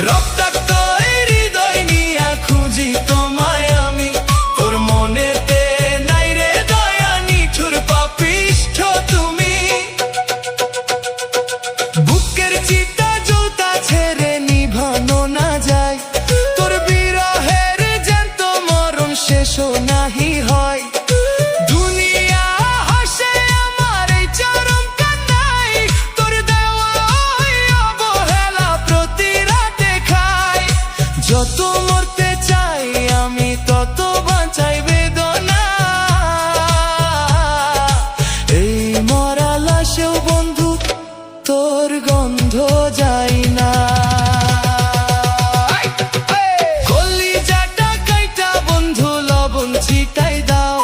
রক্তাক্ত এই হৃদয় নিয়া খুঁজি তোমায় আমি, তোর মনেতে নাই রে দয়া, নিঠুর পাপিষ্ঠ তুমি। বুকের চিতা জ্বলতা ছেড়ে নিভানো না যায়, তোর বিরহের জ্যান্ত মরণ শেষও নাহি হয়। দুনিয়া হাসে আমার এই চরম কান্নায়, তোর দেওয়া ওই অবহেলা প্রতি রাতে খাই। যত মরতে চাই আমি তত বাঁচাই বেদনা, এই মরা লাশেও বন্ধু তোর গন্ধ যায় না। কলিজাটা কাইটা বন্ধু লবণ ছিটাই দাও,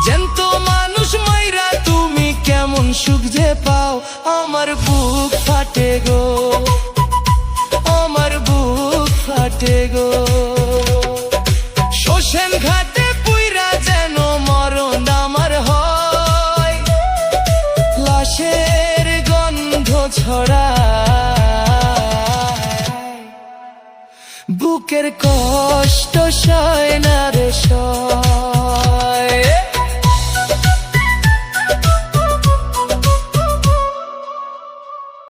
জ্যান্ত মানুষ মাইরা তুমি কেমন সুখ যে পাও। আমার বুক ফাটে গো, আমার বুক ফাটে গো। শ্মশান ঘাটে পুইরা যেন মরণ আমার হয়, লাশের গন্ধ ছড়ায়, বুকের কষ্ট সয় না রে সয়।